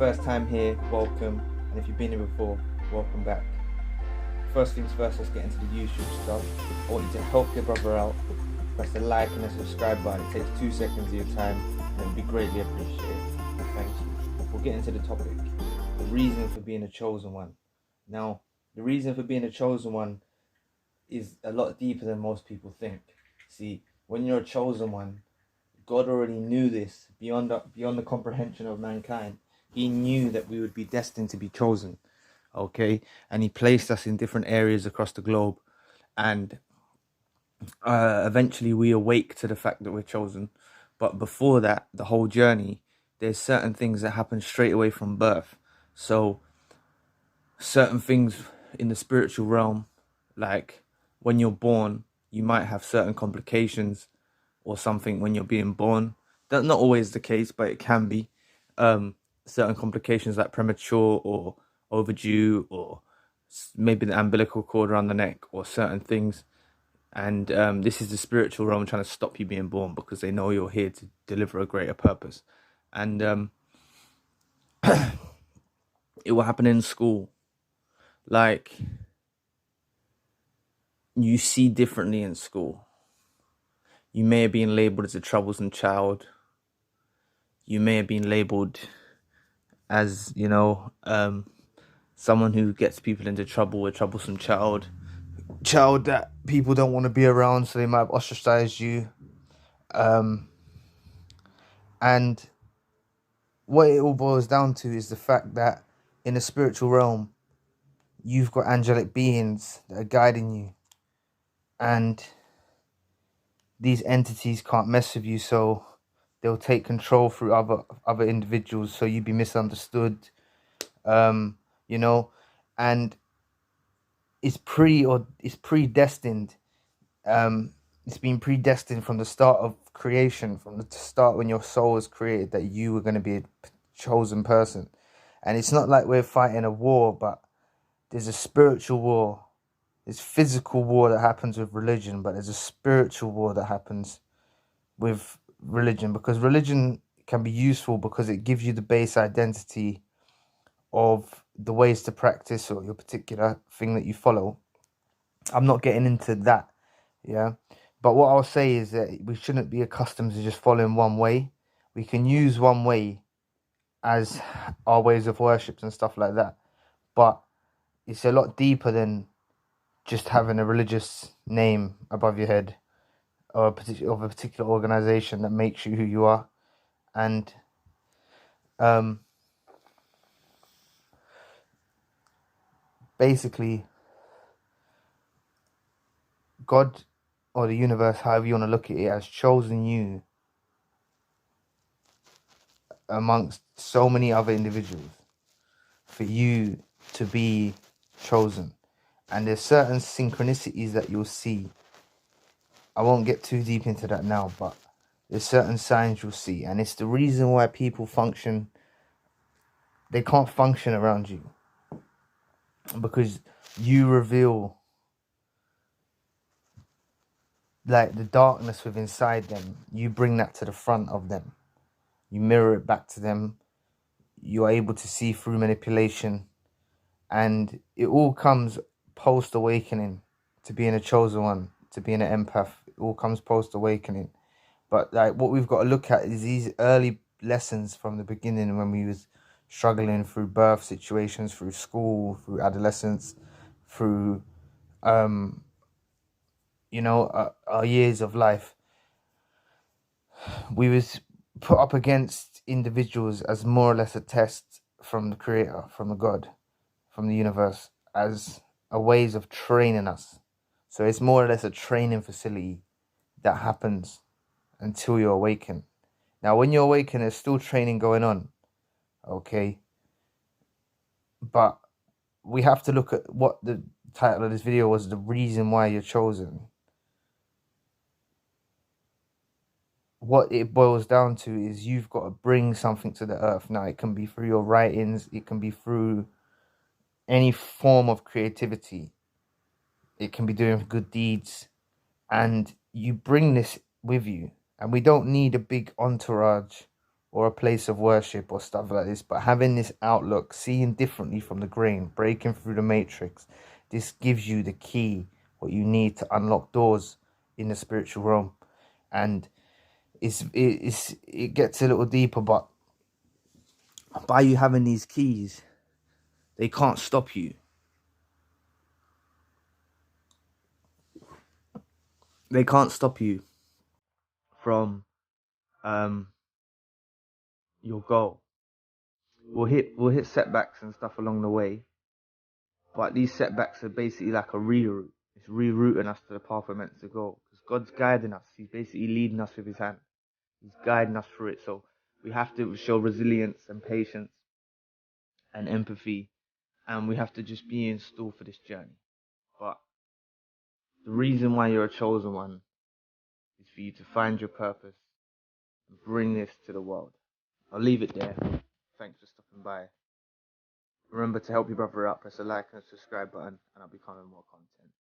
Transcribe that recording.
first time here, welcome. And if you've been here before, welcome back. First things first, let's get into the usual stuff. I want you to help your brother out. Press the like and the subscribe button. It takes 2 seconds of your time and it would be greatly appreciated. Thank you. We'll get into the topic. The reason for being a chosen one. Now, the reason for being a chosen one is a lot deeper than most people think. See, when you're a chosen one, God already knew this beyond the comprehension of mankind. He knew that we would be destined to be chosen, okay? And he placed us in different areas across the globe. And eventually we awake to the fact that we're chosen. But before that, the whole journey, there's certain things that happen straight away from birth. So certain things in the spiritual realm, like when you're born, you might have certain complications or something when you're being born. That's not always the case, but it can be. Certain complications like premature or overdue, or maybe the umbilical cord around the neck, or certain things. And this is the spiritual realm trying to stop you being born because they know you're here to deliver a greater purpose. And it will happen in school. Like, you see differently in school. You may have been labelled as a troublesome child. You may have been labelled as, someone who gets people into trouble, a troublesome child that people don't want to be around, so they might have ostracized you. And what it all boils down to is the fact that in the spiritual realm, you've got angelic beings that are guiding you. And these entities can't mess with you, so they'll take control through other individuals, so you'd be misunderstood, and it's predestined. It's been predestined from the start of creation, from the start when your soul was created, that you were going to be a chosen person. And it's not like we're fighting a war, but there's a spiritual war. There's physical war that happens with religion, but there's a spiritual war that happens with religion, because religion can be useful because it gives you the base identity of the ways to practice or your particular thing that you follow. I'm not getting into that, yeah. But what I'll say is that we shouldn't be accustomed to just following one way. We can use one way as our ways of worship and stuff like that, but it's a lot deeper than just having a religious name above your head, or a particular organization that makes you who you are. And basically, God or the universe, however you want to look at it, has chosen you amongst so many other individuals for you to be chosen. And there's certain synchronicities that you'll see. I won't get too deep into that now, but there's certain signs you'll see. And it's the reason why people they can't function around you. Because you reveal like the darkness within inside them. You bring that to the front of them. You mirror it back to them. You're able to see through manipulation. And it all comes post-awakening, to being a chosen one, to being an empath. It all comes post-awakening. But like, what we've got to look at is these early lessons from the beginning, when we was struggling through birth situations, through school, through adolescence, through our years of life. We was put up against individuals as more or less a test from the creator, from the God, from the universe, as a ways of training us. So it's more or less a training facility that happens until you awaken. Now, when you awaken, there's still training going on, okay? But we have to look at what the title of this video was, the reason why you're chosen. What it boils down to is you've got to bring something to the earth. Now, it can be through your writings, it can be through any form of creativity, it can be doing good deeds, and you bring this with you. And we don't need a big entourage or a place of worship or stuff like this, but having this outlook, seeing differently from the grain, breaking through the matrix, this gives you the key, what you need to unlock doors in the spiritual realm. And it gets a little deeper, but by you having these keys, they can't stop you. They can't stop you from your goal. We'll hit setbacks and stuff along the way, but these setbacks are basically like a reroute. It's rerouting us to the path we're meant to go. Because God's guiding us. He's basically leading us with his hand. He's guiding us through it. So we have to show resilience and patience and empathy, and we have to just be in store for this journey. But the reason why you're a chosen one is for you to find your purpose and bring this to the world. I'll leave it there. Thanks for stopping by. Remember to help your brother out, press the like and subscribe button, and I'll be coming more content.